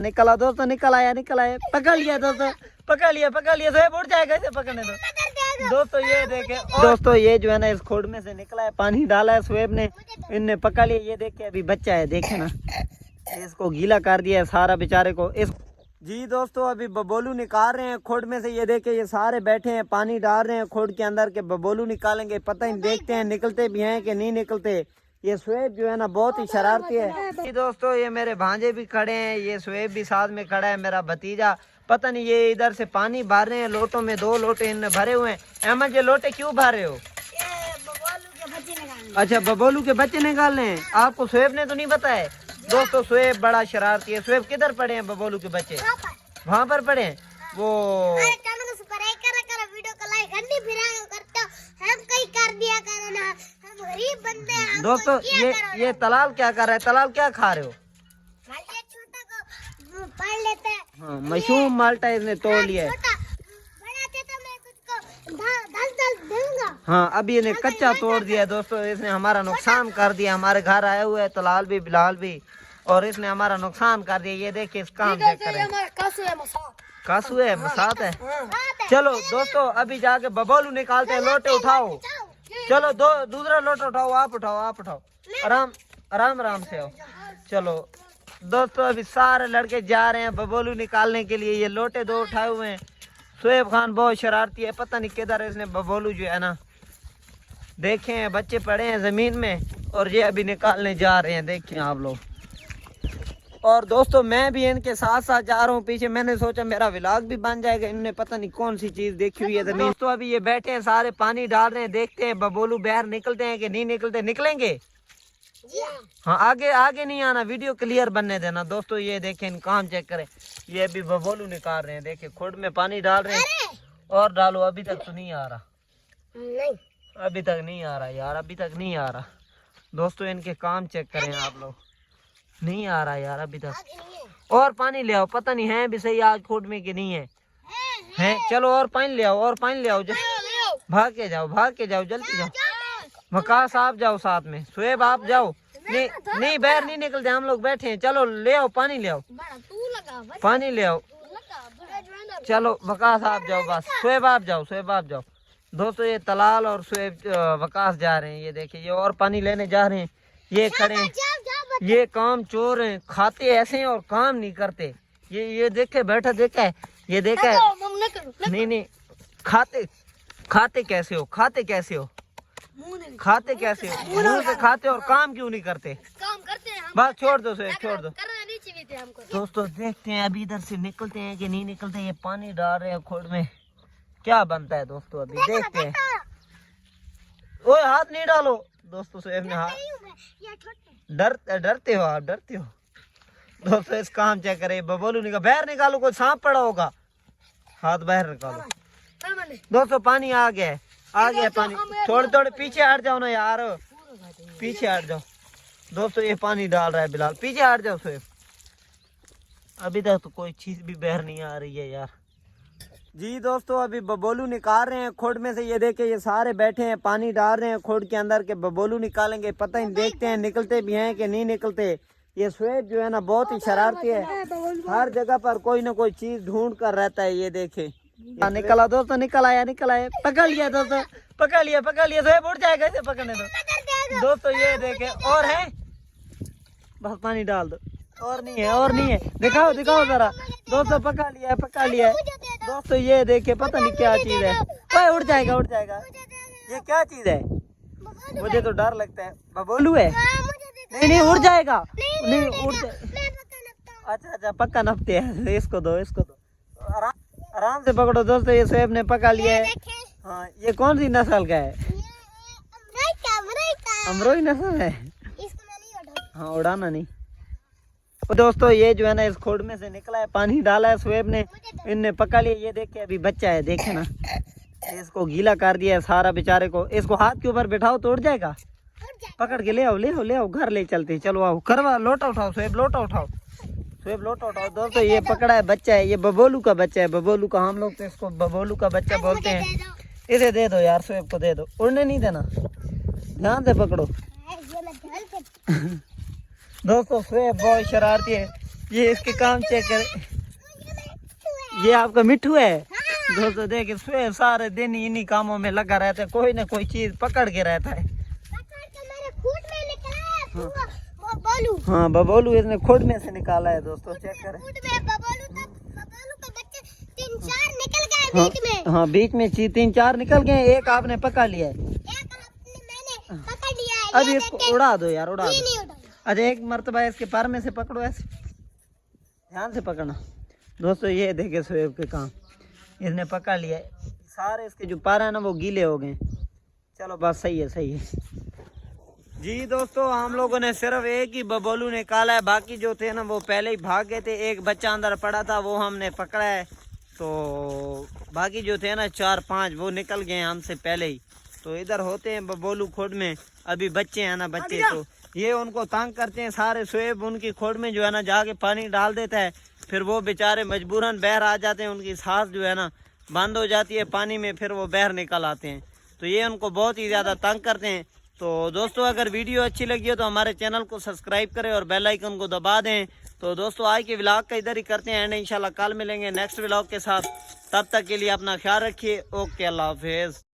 निकला दोस्तों, निकल आया पकड़ लिया दोस्तों, पकड़ लिया तो उड़ जाएगा, इसे पकड़ने दो दोस्तों। ये देखे दोस्तों, ये जो है ना इस खोड में से निकला है, पानी डाला है स्वेब ने, इनने पकड़ लिया। ये देखे अभी बच्चा है, देखे ना, इसको गीला कर दिया है सारा बेचारे को। इस जी दोस्तों, अभी बबोलू निकाल रहे हैं खोड में से। ये देखे ये सारे बैठे हैं, पानी डाल रहे हैं खोड के अंदर के बबोलू निकालेंगे। पता ही देखते हैं निकलते भी हैं कि नहीं निकलते। ये स्वेब जो है ना बहुत ही शरारती है। जी दोस्तों, ये मेरे भांजे भी खड़े हैं, ये स्वेब भी साथ में खड़ा है, मेरा भतीजा। पता नहीं ये इधर से पानी भर रहे हैं लोटों में, 2 लोटे इनने भरे हुए हैं। अहमद, ये लोटे क्यों भर रहे हो? अच्छा, बबोलू के बच्चे निकालने हैं। आपको स्वेब ने तो नहीं बताया? दोस्तों, स्वेब बड़ा शरारती है। स्वेब किधर पड़े हैं बबोलू के बच्चे? वहाँ पर पड़े हैं वो। दोस्तों, ये तलाल क्या कर रहा है? तलाल क्या खा रहे हो? हाँ, मशरूम माल्टा इसने तोड़ लिया है। हाँ, अभी इन्हें कच्चा तोड़ दिया दोस्तों। इसने हमारा नुकसान कर दिया। हमारे घर आए हुए है तलाल भी बिलाल भी, और इसने हमारा नुकसान कर दिया। ये देखिए इस काम चेक करें। कासू है, मसात है। चलो दोस्तों, अभी जाके बबोलू निकालते हैं। लोटे उठाओ, चलो दूसरा लोटा उठाओ। आप उठाओ, आराम से आओ। चलो दोस्तों, अभी सारे लड़के जा रहे हैं बबोलू निकालने के लिए। ये लोटे 2 उठाए हुए हैं। शोएब खान बहुत शरारती है, पता नहीं किधर इसने बबोलू जो है ना, देखे हैं बच्चे पड़े हैं जमीन में, और ये अभी निकालने जा रहे हैं, देखें आप लोग। और दोस्तों, मैं भी इनके साथ साथ जा रहा हूँ पीछे। मैंने सोचा मेरा व्लॉग भी बन जाएगा। इनने पता नहीं कौन सी चीज देखी हुई है जमीन। दोस्तों, अभी ये बैठे हैं सारे, पानी डाल रहे हैं। देखते हैं बबोलू बाहर निकलते हैं कि नहीं निकलते। निकलेंगे? हाँ, आगे नहीं आना, वीडियो क्लियर बनने देना। दोस्तों, ये देखें, इन काम चेक करें। ये अभी बबोलू निकाल रहे हैं, देखे खोड में पानी डाल रहे हैं। और डालो, अभी तक तो नहीं आ रहा। नहीं, अभी तक नहीं आ रहा यार, अभी तक नहीं आ रहा। दोस्तों, इनके काम चेक करें आप लोग, नहीं आ रहा यार अभी तक। और पानी ले आओ, पता नहीं है भी सही आज खोड में कि नहीं है। चलो और पानी ले आओ, भाग के जाओ, जल्दी जाओ। वकास आप जाओ साथ में, शोएब आप जाओ। नहीं बाहर नहीं निकलते, हम लोग बैठे हैं। चलो ले आओ, पानी ले आओ। चलो वकास आप जाओ, बस शोएब आप जाओ। दोस्तों, ये तलाल और शोएब वकास जा रहे हैं। ये देखिए, ये और पानी लेने जा रहे हैं। ये खड़े हैं, ये काम चोर हैं, खाते ऐसे हैं और काम नहीं करते। ये देखे बैठा, देखा है, ये देखा है। नहीं, खाते कैसे हो? मुंह से खाते और काम क्यों नहीं करते? बस छोड़ दो शोएब, छोड़ दो। दोस्तों, देखते हैं अभी इधर से निकलते हैं कि नहीं निकलते। ये पानी डाल रहे हैं खोड में, क्या बनता है दोस्तों अभी देखते हैं। ओए, हाथ नहीं डालो। दोस्तों, शोएब ने हाथ, डरते हो आप, दोस्तों। इस काम चेक करे, बबोलू बाहर निकालो, कोई सांप पड़ा होगा, हाथ बाहर निकालो। दोस्तों, पानी आ गया पानी। थोड़े पीछे हट जाओ ना यार, पीछे हट जाओ। दोस्तों, ये पानी डाल रहा है बिलाल, पीछे हट जाओ शोएब। अभी तक तो कोई चीज भी बाहर नहीं आ रही है यार। जी दोस्तों, अभी बबोलू निकाल रहे हैं खोड में से। ये देखे ये सारे बैठे हैं, पानी डाल रहे हैं खोड के अंदर के बबोलू निकालेंगे। पता ही देखते हैं निकलते भी हैं कि नहीं निकलते। ये शोएब जो है ना बहुत ही शरारती है, हर जगह पर कोई ना कोई चीज ढूंढ कर रहता है। ये देखे निकला दोस्तों, निकल आया पकड़ लिया दोस्तों, पकड़ लिया शोएब उड़ जाएगा, इसे पकड़ने दो दोस्तों। ये देखे और है, बस पानी डाल दो, और नहीं है। दिखाओ जरा दोस्तों, पकड़ लिया दोस्तों। ये देखे, पता नहीं क्या चीज है। ओए, उड़ जाएगा। ये क्या चीज है? मुझे तो डर लगता है। बबोलू है? नहीं, उड़ जाएगा। नहीं उड़ जाएगा। अच्छा, पक्का नपते हैं। इसको दो, आराम से पकड़ो दोस्तों। ये शोएब ने पकड़ लिया है। हाँ, ये कौन सी नस्ल का है? अमरोही नस्ल है। हाँ, उड़ाना नहीं। दोस्तों, ये जो है ना इस खोड में से निकला है, पानी डाला है शोएब ने, इनने पकड़ लिया। ये देखे अभी बच्चा है, देखे ना, इसको गीला कर दिया है सारा बेचारे को। इसको हाथ के ऊपर बैठाओ तो उड़ जाएगा। पकड़ के ले आओ, घर ले चलते हैं। चलो आओ, करवा, लोटा उठाओ शोएब, लोटा उठाओ। दोस्तों, ये पकड़ा है बच्चा है, ये बबोलू का बच्चा है। बबोलू का, हम लोग तो इसको बबोलू का बच्चा बोलते हैं। इसे दे दो यार, शोएब को दे दो, उड़ने नहीं देना, ध्यान से पकड़ो। दोस्तों, शोएब बहुत शरारती है, ये इसके काम चेक करे। ये आपका मिट्ठू है दोस्तों। देखिए सुहेब सारे दिन इन्हीं कामों में लगा रहता है, कोई ना कोई चीज पकड़ के रहता है। हाँ बबोलू इसने खुद में से निकाला है दोस्तों, चेक करें। हाँ बीच में 3-4 निकल गए, एक आपने पकड़ लिया है। अभी इसको उड़ा दो यार, उड़ा दो। अच्छा एक मर्तबा इसके पैर में से पकड़ो, ऐसे ध्यान से पकड़ना दोस्तों। ये देखे सुहेब के काम, इसने पकड़ लिया है। सारे इसके जो पैर है ना वो गीले हो गए। चलो बस सही है, सही है जी। दोस्तों हम लोगों ने सिर्फ एक ही बबोलू निकाला है, बाकी जो थे ना वो पहले ही भाग गए थे। एक बच्चा अंदर पड़ा था वो हमने पकड़ा है, तो बाकी जो थे ना 4-5 वो निकल गए हमसे पहले ही। तो इधर होते हैं बबोलू खोड में, अभी बच्चे हैं ना बच्चे, तो ये उनको तंग करते हैं सारे। सुहेब उनकी खोड में जो है ना जाके पानी डाल देता है, फिर वो बेचारे मजबूरन बाहर आ जाते हैं। उनकी सांस जो है ना बंद हो जाती है पानी में, फिर वो बाहर निकल आते हैं। तो ये उनको बहुत ही ज़्यादा तंग करते हैं। तो दोस्तों अगर वीडियो अच्छी लगी हो तो हमारे चैनल को सब्सक्राइब करें और बेल आइकन को दबा दें। तो दोस्तों आज के व्लॉग का इधर ही करते हैं एंड इंशाल्लाह कल मिलेंगे नेक्स्ट व्लॉग के साथ। तब तक के लिए अपना ख्याल रखिए। ओके, अल्लाह हाफिज़।